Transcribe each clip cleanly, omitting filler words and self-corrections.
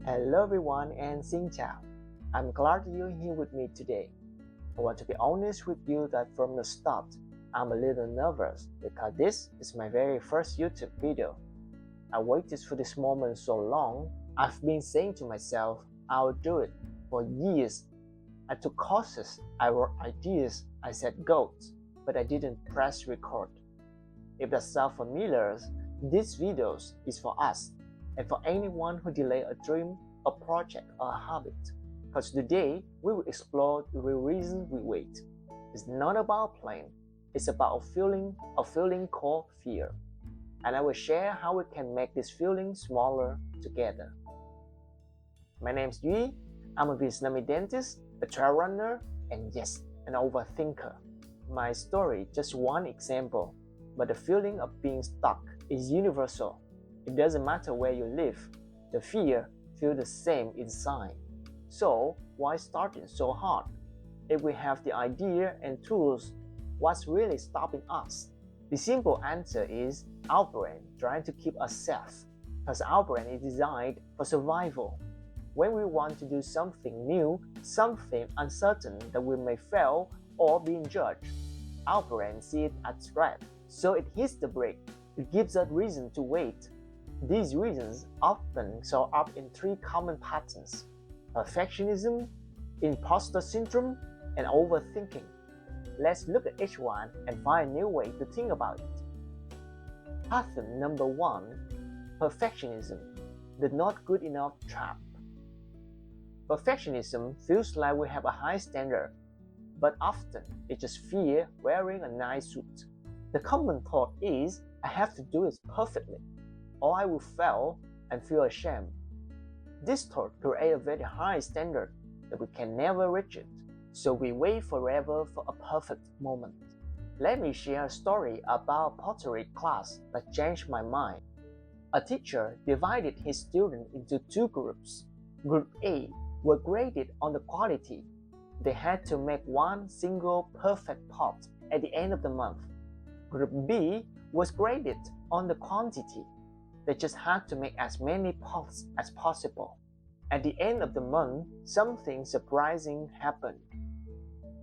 Hello everyone and Xin Chào. I'm glad you're here with me today. I want to be honest with you that from the start, I'm a little nervous because this is my very first YouTube video. I waited for this moment so long. I've been saying to myself, I'll do it for years. I took courses, I wrote ideas, I set goals, but I didn't press record. If that sounds familiar, this video is for us and for anyone who delay a dream, a project, or a habit. Because today, we will explore the real reason we wait. It's not about plan, it's about a feeling called fear. And I will share how we can make this feeling smaller together. My name is Duy. I'm a Vietnamese dentist, a trail runner, and yes, an overthinker. My story, just one example, but the feeling of being stuck is universal. It doesn't matter where you live, the fear feels the same inside. So, why starting so hard? If we have the idea and tools, what's really stopping us? The simple answer is our brain trying to keep us safe, because our brain is designed for survival. When we want to do something new, something uncertain that we may fail or being judged, our brain sees it as threat, so it hits the brake. It gives us reason to wait. These reasons often show up in three common patterns: perfectionism, imposter syndrome, and overthinking. Let's look at each one and find a new way to think about it. Pattern number 1, perfectionism, the not good enough trap. Perfectionism feels like we have a high standard, but often it's just fear wearing a nice suit. The common thought is, I have to do it perfectly, or I will fail and feel ashamed. This thought creates a very high standard that we can never reach it, so we wait forever for a perfect moment. Let me share a story about a pottery class that changed my mind. A teacher divided his students into two groups. Group A were graded on the quality. They had to make one single perfect pot at the end of the month. Group B was graded on the quantity. They just had to make as many pots as possible. At the end of the month, something surprising happened.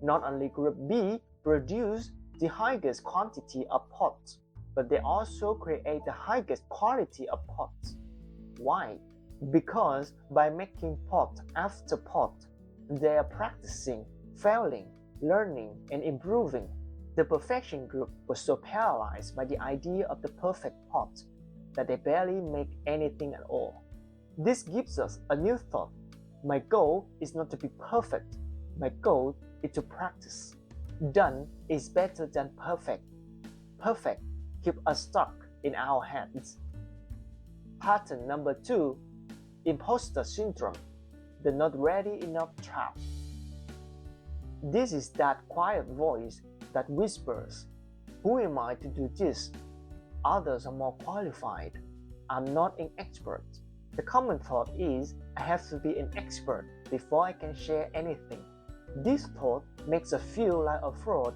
Not only Group B produced the highest quantity of pots, but they also create the highest quality of pots. Why? Because by making pot after pot, they are practicing, failing, learning, and improving. The perfection group was so paralyzed by the idea of the perfect pot that they barely make anything at all. This gives us a new thought. My goal is not to be perfect. My goal is to practice. Done is better than perfect. Perfect keeps us stuck in our heads. Pattern number 2, imposter syndrome, the not ready enough trap. This is that quiet voice that whispers, who am I to do this? Others are more qualified. I'm not an expert. The common thought is, I have to be an expert before I can share anything. This thought makes us feel like a fraud.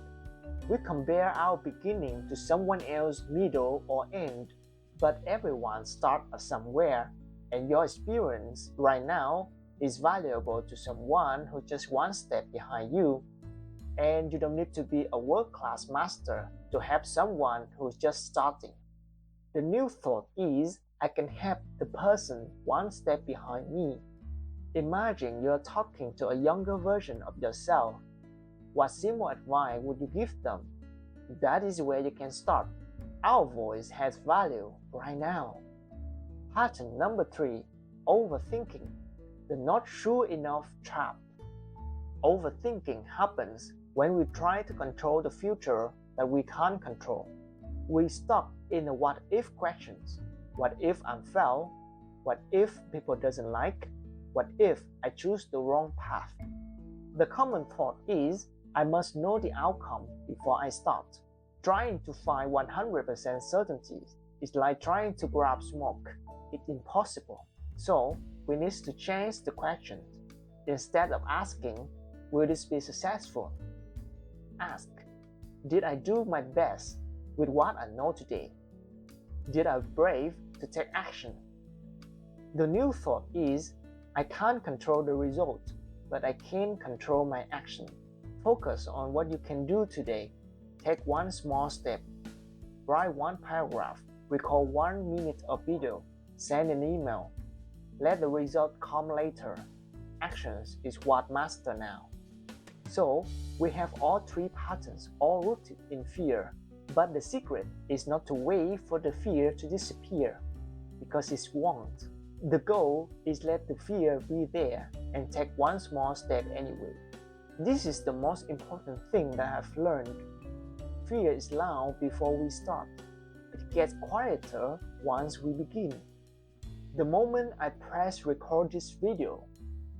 We compare our beginning to someone else's middle or end, but everyone starts somewhere, and your experience right now is valuable to someone who's just one step behind you. And you don't need to be a world-class master to help someone who's just starting. The new thought is, I can help the person one step behind me. Imagine you're talking to a younger version of yourself. What simple advice would you give them? That is where you can start. Our voice has value right now. Pattern number 3, overthinking, the not sure enough trap. Overthinking happens when we try to control the future that we can't control. We stuck in the what if questions. What if I'm fail? What if people doesn't like? What if I choose the wrong path? The common thought is, I must know the outcome before I start. Trying to find 100% certainty is like trying to grab smoke. It's impossible. So, we need to change the question. Instead of asking, will this be successful? Ask, did I do my best with what I know today? Did I brave to take action? The new thought is, I can't control the result, but I can control my action. Focus on what you can do today. Take one small step. Write one paragraph. Record 1 minute of video. Send an email. Let the result come later. Actions is what matters now. So, we have all three patterns, all rooted in fear. But the secret is not to wait for the fear to disappear, because it won't. The goal is let the fear be there and take one small step anyway. This is the most important thing that I've learned. Fear is loud before we start. It gets quieter once we begin. The moment I pressed record this video,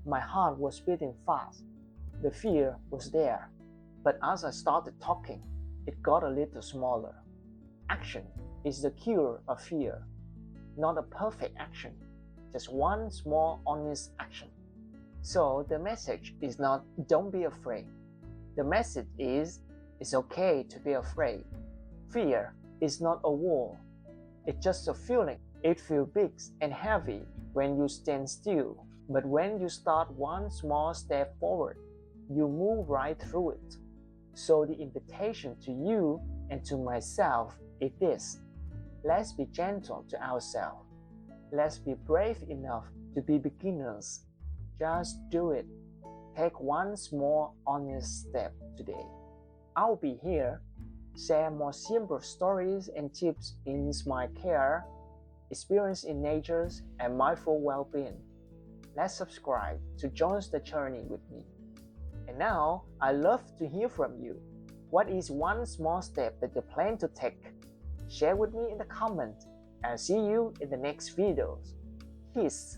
my heart was beating fast. The fear was there. But as I started talking, it got a little smaller. Action is the cure of fear. Not a perfect action, just one small honest action. So the message is not don't be afraid. The message is it's okay to be afraid. Fear is not a wall. It's just a feeling. It feels big and heavy when you stand still. But when you start one small step forward, you move right through it. So the invitation to you and to myself is this. Let's be gentle to ourselves. Let's be brave enough to be beginners. Just do it. Take one small honest step today. I'll be here, share more simple stories and tips in my care, experience in nature, and mindful well-being. Let's subscribe to join the journey with me. And now, I'd love to hear from you. What is one small step that you plan to take? Share with me in the comments. I'll see you in the next videos. Peace.